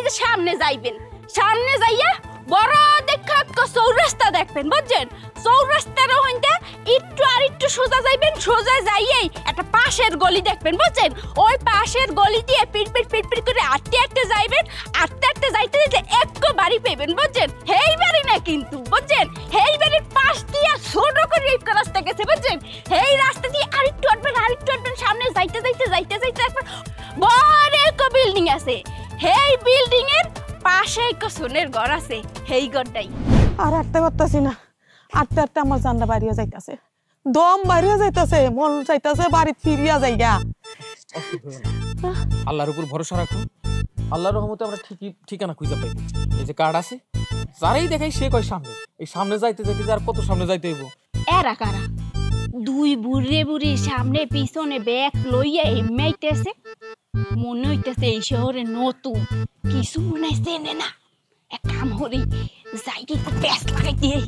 যে সামনে যাইবেন, সামনে যাইয়া বড় দেখা চৌরাস্তা দেখবেন, বুঝছেন? চৌরাস্তার ওইটা একটু আর একটু সোজা যাইবেন, সোজা যাইয়েই একটা পাশের গলি দেখবেন, বুঝছেন? ওই পাশের গলি দিয়ে পিট করে আটতে আটতে যাইবেন, আটতে যাইতে যাইতে একটু বাড়ি পেবেন, বুঝছেন? হেই বাড়ি না কিন্তু, বুঝছেন? হেই বাড়ির পাশ দিয়ে ছোট করে একটা রাস্তা গেছে, বুঝছেন? হেই রাস্তা দিয়ে আরেকটু আটবেন, সামনে যাইতে একটা বড় একটা বিল্ডিং আছে। হেই বিল্ডিং এর পাশে একটা সোনের ঘর আছে, হেই ঘরটাই। আর হাঁটতে পারতাছি না, আটতে আমার জানটা বাড়িয়া যাইতাছে, দম বাড়িয়া যাইতাছে, মন চাইতাছে বাড়িতে ফিরিয়া যাইগা। আল্লাহর উপর ভরসা রাখো, আল্লাহর রহমতে আমরা ঠিকই ঠিকানা খুঁজে পাইব। এই যে কার্ড আছে, যারাই দেখাই সে কয় সামনে, এই সামনে যাইতে আর কত সামনে যাইতে হইব। এরা কারা? দুই বুড়ে সামনে পিছনে ব্যাগ লইয়া এমাইতেছে, মনে হইতেছে এই শহরে নতুন, কিছু মনে হয় চেনে না। এক কাম হরি যাইতে একটু প্যাস লাগাই দিয়ে।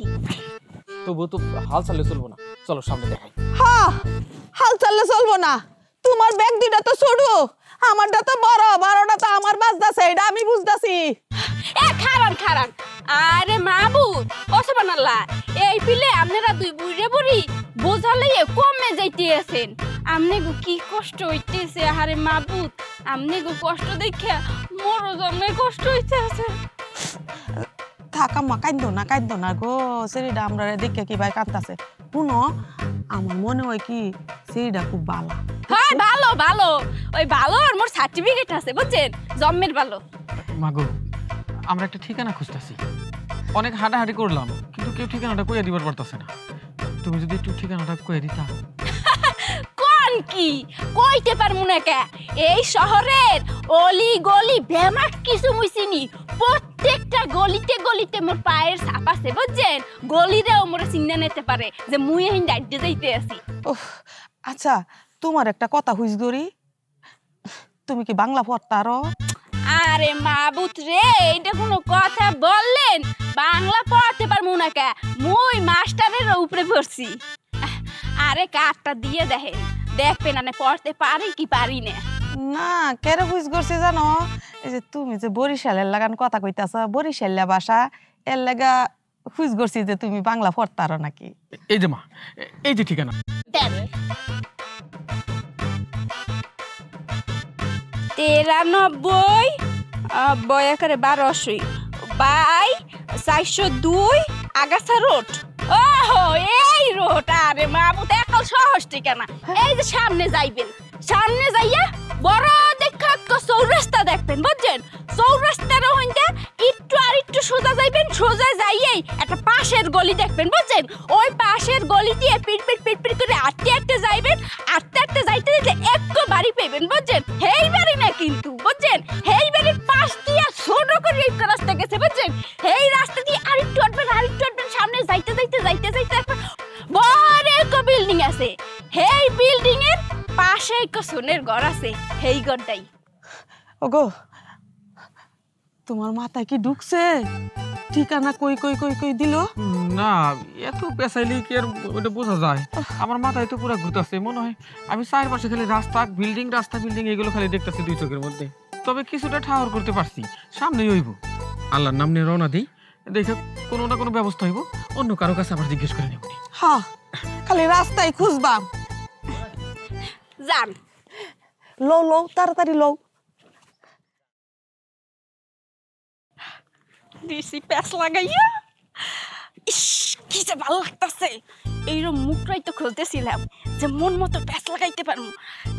তবু তো হাল চাললে চলবো না, চলো সামনে দেখাই। হ্যাঁ, হাল চাললে চলবো না, তোমার ব্যাগ দুইটা তো ছোট, আমারটা তো বড়, বড়টা তো আমার বাজদাছে, এটা আমি বুঝতাছি। এ খারান আরে মাহবুব ওসবানাল্লাহ, এই পিলে আপনারা দুই বুড়ি বোঝালে কমে যাইতে আছেন। আমনে গো কি কষ্ট হইতেছে, আরে মাহবুব আমনে গো কষ্ট দেখে মোর জন্মে কষ্ট হইতে আছে। থাকাম্মা কাইন্দ না গো, সেরিটা আমরা দেখে কি ভাই কাঁদতাছে। শুনো, আমার মনে হয় কি সেরিটা খুব ভালো। হ্যাঁ ভালো, ওই ভালো আর মোর সার্টিফিকেট আছে, বুঝছেন? জন্মের ভালো। মাগো, আমরা একটা ঠিকানা খুঁজতেছি, অনেক হাঁটাহাঁটি করলাম, কিন্তু কেউ ঠিকানাটা কইয়া দিবার পারতাছে না। তুমি যদি একটু ঠিকানাটা কইয়া দিতা। কোন কি কইতে পারমু না কে? এই শহরের অলি গলি বেমাট কিছু মুইছিনি, প্রত্যেকটা গলিতে মোর পায়ের ছাপ আছে, বুঝছেন? গলিরেও মোরে চিন্তা নিতে পারে যে মুই এই ডাইতে যাইতে আছি। ওহ, আচ্ছা তোমার একটা কথা হুইজ করি, তুমি কি বাংলা পড়তারো? আরে মাহবুব রে, এটা কোনো কথা বললেন? বাংলা পড়তে পারমু না কে? মুই মাস্টারের উপরে পড়ছি। আরে কার্ডটা দিয়ে দেখবেন না পড়তে পারি কি পারি না। না, কেন হুইজ করছি জানো? এই যে তুমি যে বরিশালের লাগান কথা কইতাছ, বরিশালিয়া ভাষা, এর লাগা হুইজ করছি যে তুমি বাংলা পড়তারো নাকি। এই যে মা, এই যে ঠিকানা। দেন 93 বয়াকারে 1200 বাই 402 আগাছা রোড। ওহো, এই রোড। আরে মাহবুব একদম সহজ ঠিকানা। এই যে সামনে যাইবেন, সামনে যাইয়া বড় দেখা চৌরাস্তা দেখবেন, বুঝছেন? চৌরাস্তার ওইটা একটু আর একটু সোজা যাইবেন, সোজা যাইয়েই একটা পাশের গলি দেখবেন, বুঝছেন? ওই পাশের গলি দিয়ে পিট করে আটতে যাইবেন, আটতে যাইতে যাইতে একটু বাড়ি পেবেন, বুঝছেন? হেই বাড়ি না কিন্তু, বুঝছেন? হেই বাড়ির পাশ দিয়ে ছোট করে একটা রাস্তা গেছে, বুঝছেন? হেই রাস্তা দিয়ে আরেকটু আটবেন, সামনে যাইতে একটা বড় একটা বিল্ডিং আছে। হেই বিল্ডিং এর পাশে একটা সোনের ঘর আছে, হেই ঘরটাই। ওগো, তোমার মাথায় কি ঢুকছে? ঠিকানা কই দিল? না, এত পেছাইলে কি আর ওটা বোঝা যায়? আমার মাথায় তো পুরো ঘুরতেছে, মনে হয় আমি চারপাশে খালি রাস্তা বিল্ডিং এগুলো খালি দেখতেছি দুই চোখের মধ্যে। তবে কিছুটা ঠাহর করতে পারছি, সামনেই হইব। আল্লাহর নাম নিয়ে রওনা দিই, দেখে কোনো না কোনো ব্যবস্থা হইব। অন্য কারো কাছে আবার জিজ্ঞেস করে নেব। হ্যাঁ, খালি রাস্তায় খুঁজবা। যান, লও তাড়াতাড়ি লও। দিছি প্যাস লাগাইয়া। ইস, কি যে ভালো লাগতেছে। এইরকম মুখটাই তো খুলতেছিলাম যে মন মতো প্যাস লাগাইতে পারবো।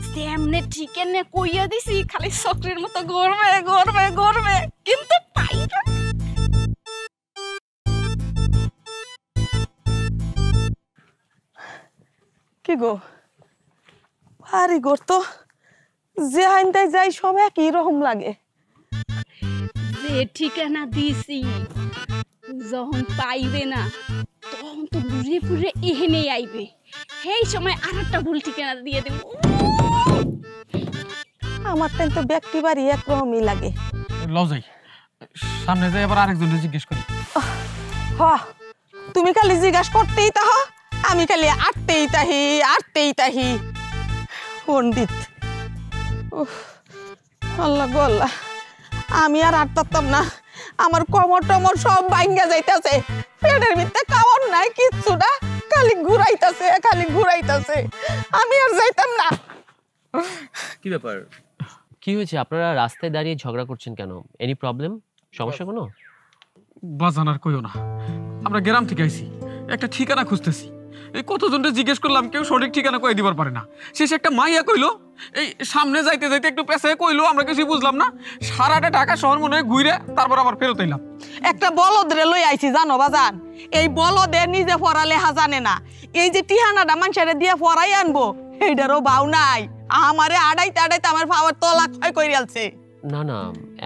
সেমনে ঠিকানে কইয়া দিছি, খালি চক্রের মতো গড়বে কিন্তু পাইবা। কি গো, ভারী করতো, যে হাইনটাই যাই সব একই রকম লাগে। যে ঠিকানা দিছি যখন পাইবে না, তখন তো ঘুরে এহেনে আইবে। সেই সময় আর একটা ভুল ঠিকানা দিয়ে দেব। আমার তো ব্যক্তি বাড়ি একরকমই লাগে। লও যাই, সামনে যাই আবার আরেকজনকে জিজ্ঞেস করি। তুমি খালি জিজ্ঞাসা করতেই তাহ, আমি খালি আটতেই তাহি। পণ্ডিত, আল্লাহ গো আল্লাহ, আমি আর পারতাম না, আমার কোমর টমর সব ভাঙ্গা যাইতাছে, পেটের ভিতরে খাওয়ার নাই কিচ্ছু না, খালি ঘুরাইতাছে, আমি আর যাইতাম না। কি ব্যাপার, কি হয়েছে? আপনারা রাস্তায় দাঁড়িয়ে ঝগড়া করছেন কেন? এনি প্রবলেম, সমস্যা কোনো? বাজান আর কইও না, আমরা গ্রাম থেকে আইছি, একটা ঠিকানা খুঁজতেছি। এই কতজনকে জিজ্ঞেস করলাম, কেউ সঠিক ঠিকানা কই দিবার পারে না। শেষে একটা মাইয়া কইলো, এই সামনে যাইতে যাইতে একটু পেছায় কইলো, আমরা কিছু বুঝলাম না। সারাটা ঢাকা শহর মনে হয় ঘুরে তারপর আবার ফেরত এলাম। একটা বলদ রে লই আইছি জানো বাজান, এই বলদে নিজে পড়ালেখা জানে না, এই যে টিহানাটা মানুষের দিয়ে পড়াই আনবো এইটারও ভাও নাই, আমারে আড়াইতে আড়াইতে আমার পাওয়ার তলা ক্ষয় করে আলছে। না না,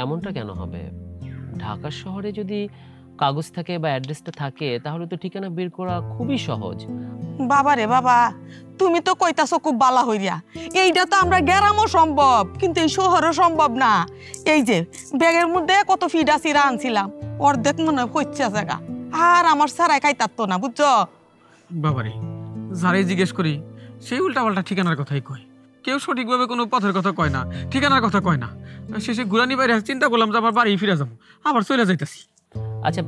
এমনটা কেন হবে? ঢাকা শহরে যদি কাগজ থাকে বা অ্যাড্রেসটা থাকে তাহলে তো ঠিকানা বের করা খুবই সহজ। বাবা রে বাবা, তুমি তো কইতাছো খুব বালা হইয়া, এইটা তো আমরা গ্রামও সম্ভব কিন্তু এই শহরও সম্ভব না। এই যে ব্যাগের মধ্যে কত ফিডা সিরা আনছিলাম, অর্ধেক মনে হয় কইছা জায়গা, আর আমার সারাই খাইতারতো না, বুঝছো? বাবারে, যারে জিজ্ঞেস করি সেই উল্টাপাল্টা ঠিকানার কথাই কয়, কেউ সঠিকভাবে কোনো পথের কথা কয় না, ঠিকানার কথা কয় না। শেষে ঘুরানি বাইরে চিন্তা করলাম যে আবার বাড়ি ফিরে যাবো, আবার চলে যাইতাছি। আচ্ছা,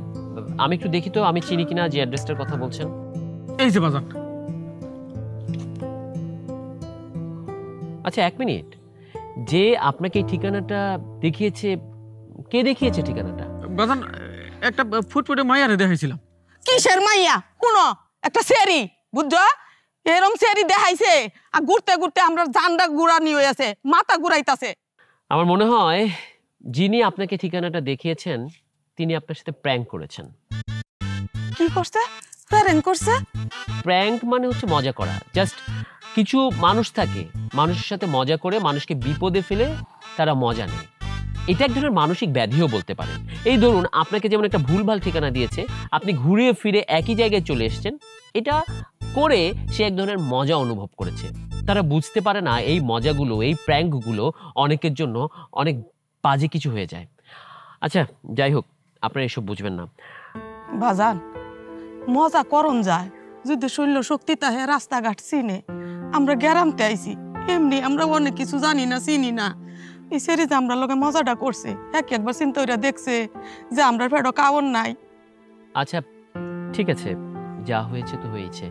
আমি একটু দেখি তো আমি চিনি কিনা যে অ্যাড্রেসটার কথা বলছেন। এই যে বাজান। আচ্ছা, 1 মিনিট, যে আপনাকে এই ঠিকানাটা দেখিয়েছে, কে দেখিয়েছে ঠিকানাটা? বাজান, একটা ফুটফুটে মাইয়ারে দেখাইছিলাম। কিসের মাইয়া? শুনো, একটা সেরি, বুঝছো? এরম সেরি দেখাইছে, আর ঘুরতে ঘুরতে আমরা জানডা ঘুরানি হয়ে আছে, মাথা ঘুরাইতাছে। আমার মনে হয় যিনি আপনাকে ঠিকানাটা দেখিয়েছেন তিনি আপনার সাথে প্র্যাঙ্ক করেছেন। কি করছে? প্যারেন্ট করছে? প্র্যাঙ্ক মানে হচ্ছে মজা করা। জাস্ট কিছু মানুষ থাকে, মানুষের সাথে মজা করে মানুষকে বিপদে ফেলে তারা মজা নেয়। এটা এক ধরনের মানসিক ব্যাধিও বলতে পারেন। এই ধরুন, আপনাকে যেমন একটা ভুলভাল ঠিকানা দিয়েছে, আপনি ঘুরে ফিরে একই জায়গায় চলে এসেছেন, এটা করে সে এক ধরনের মজা অনুভব করেছে। তারা বুঝতে পারে না এই মজাগুলো, এই প্র্যাঙ্কগুলো অনেকের জন্য অনেক বাজে কিছু হয়ে যায়। আচ্ছা, যাই হোক, আপনারা এসব বুঝবেন না। বাজান, মজা করন যায় যদি শৈল্য শক্তি তাহে রাস্তাঘাট চিনে। আমরা গ্যারামতে আইছি, এমনি আমরা অনেক কিছু জানি না, চিনি না। এই সেরি যে আমরা লোকে মজাটা করছে, একবার চিন্তা করে দেখছে যে আমরা ফেরো কাউন নাই। আচ্ছা ঠিক আছে, যা হয়েছে তো হয়েছে।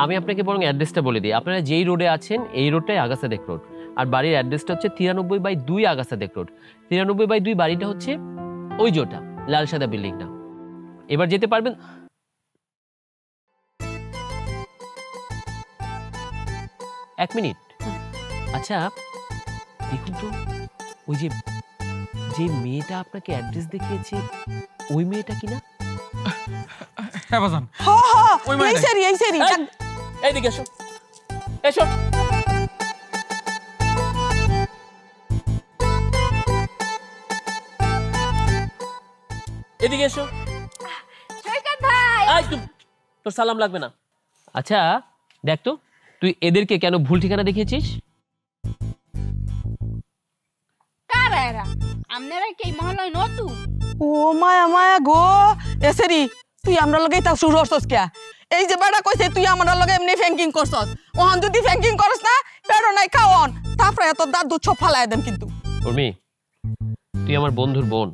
আমি আপনাকে বরং অ্যাড্রেসটা বলে দিই। আপনারা যেই রোডে আছেন এই রোডটাই আগাসাদেক রোড, আর বাড়ির অ্যাড্রেসটা হচ্ছে 93/2 আগাসাদেক রোড। 93/2 বাড়িটা হচ্ছে ওই যেটা লাল সাদা বিল্ডিংটা। এবার যেতে পারবেন। এক মিনিট, আচ্ছা দেখুন তো, ওই যে মেয়েটা আপনাকে অ্যাড্রেস দেখিয়েছে ওই মেয়েটা কিনা? হ্যাঁ বাজান, ওই এই মাইয়াটাই। সেরি, এই সেরি। এইদিকে এসো, এসো। এদিকে এসো। সৈকত ভাই, এই, তোর সালাম লাগবে না। আচ্ছা দেখ তো, তুই এদেরকে কেন ভুল ঠিকানা দেখিয়েছিস? কারা এরা? আপনারা কি এই মহল্লায় নতুন? ও মায়া মায়া গো, এ সেরি তুই আমরা লগে তা শুরু করছস কে? এই যে বেড়া কইছে তুই আমরা লগে এমনি ফ্যাঙ্কিং করছস, ওহন যদি ফ্যাঙ্কিং করস না বেড়ো নাই খাওন, তারপরে তোর দাদু ছোপ ফালাই দেন কিন্তু। উর্মি, তুই আমার বন্ধুর বোন,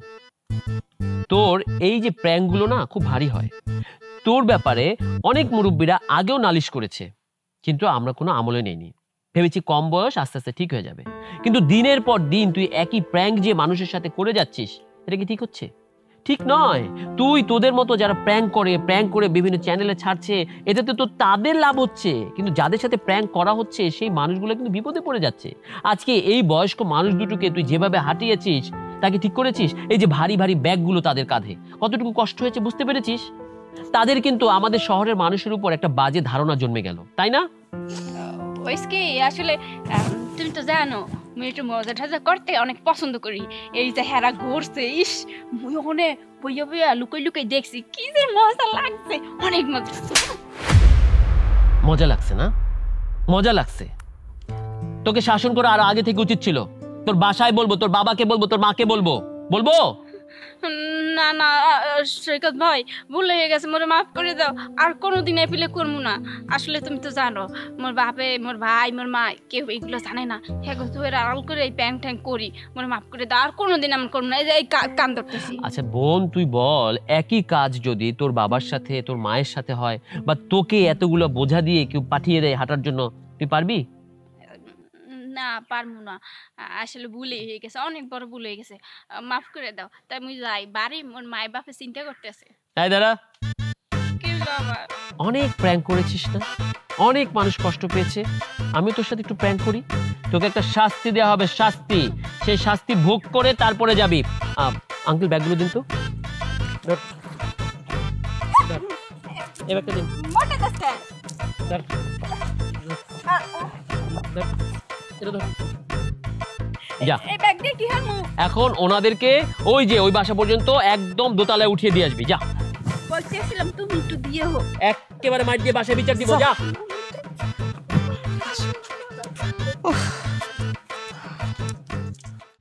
তোর এই যে প্র্যাঙ্কগুলো না খুব ভারী হয়। তোর ব্যাপারে অনেক মুরব্বীরা আগেও নালিশ করেছে, কিন্তু আমরা কোনো আমলে নেইনি। ভেবেছি কম বয়স, আস্তে আস্তে ঠিক হয়ে যাবে। কিন্তু দিনের পর দিন তুই একই প্র্যাঙ্ক যে মানুষের সাথে করে যাচ্ছিস, এটা কি ঠিক হচ্ছে? ঠিক নয়। তুই তোদের মতো যারা প্র্যাঙ্ক করে বিভিন্ন চ্যানেলে ছাড়ছে, এটাতে তো তাদের লাভ হচ্ছে, কিন্তু যাদের সাথে প্র্যাঙ্ক করা হচ্ছে সেই মানুষগুলো কিন্তু বিপদে পড়ে যাচ্ছে। আজকে এই বয়স্ক মানুষ দুটোকে তুই যেভাবে হাঁটিয়েছিস, তাকে ঠিক করেছিস, এই যে ভারী ভারী ব্যাগগুলো তাদের কাঁধে, কতটুকু কষ্ট হয়েছে বুঝতে পেরেছিস? তাদের কিন্তু আমাদের শহরের মানুষের উপর একটা বাজে ধারণা জন্মে গেল, তাই না? ওইসকে আসলে তুমি তো জানো মেয়েটা মজা ঠাজা করতে অনেক পছন্দ করি। এই যে হেরা ঘুরছে, ইস মুই ওখানে বইয়া বইয়া লুকাই লুকাই দেখছি, কি যে মজা লাগছে, অনেক মজা। মজা লাগছে না? মজা লাগছে। তোকে শাসন করা আরো আগে থেকে উচিত ছিল। তোর বাসায় বলবো, তোর বাবাকে বলবো, তোর মাকে বলবো। না না সৈকত ভাই ভুল হয়ে গেছে, মোরে মাফ করে দাও, আর কোনোদিন এপিলে করবো না। আসলে তুমি তো জানো মোর বাপে, মোর ভাই, মোর মা কেউ এগুলো জানে না, হ্যাঁ গো তুই আড়াল করে এই প্যাং ট্যাং করি, মোরে মাফ করে দাও, আর কোনোদিন আমি করবো না। এই যে এই কান ধরতেছি। আচ্ছা বোন, তুই বল, একই কাজ যদি তোর বাবার সাথে তোর মায়ের সাথে হয়, বা তোকে এতগুলো বোঝা দিয়ে কেউ পাঠিয়ে দেয় হাঁটার জন্য, তুই পারবি? না পারবো না, আসলে ভুলে হয়ে গেছে, অনেক বড় ভুল হয়ে গেছে, মাফ করে দাও। তাই মুই যাই বাড়ি, মোর মায়ের বাপে চিন্তা করতেছে। এই দাঁড়া, কি হলো আবার? অনেক প্র্যাঙ্ক করেছিস না, অনেক মানুষ কষ্ট পেয়েছে, আমি তোর সাথে একটু প্র্যাঙ্ক করি, তোকে একটা শাস্তি দেওয়া হবে, শাস্তি। সেই শাস্তি ভোগ করে তারপরে যাবি। আঙ্কেল ব্যাগগুলো দিন তো। ধর। ধর। এই ব্যাগটা দিন। মোটে দস্তে ধর। ধর। এটা ধর। যা, এই ব্যাগ দিয়ে কি হারমু? এখন ওনাদেরকে ওই যে ওই বাসা পর্যন্ত একদম দোতলায় উঠিয়ে দিয়ে আসবি। যা, বলতেছিলাম তুমি একটু দিয়ে হোক। একেবারে মাঠ দিয়ে বাসায় বিচার দিব। যা।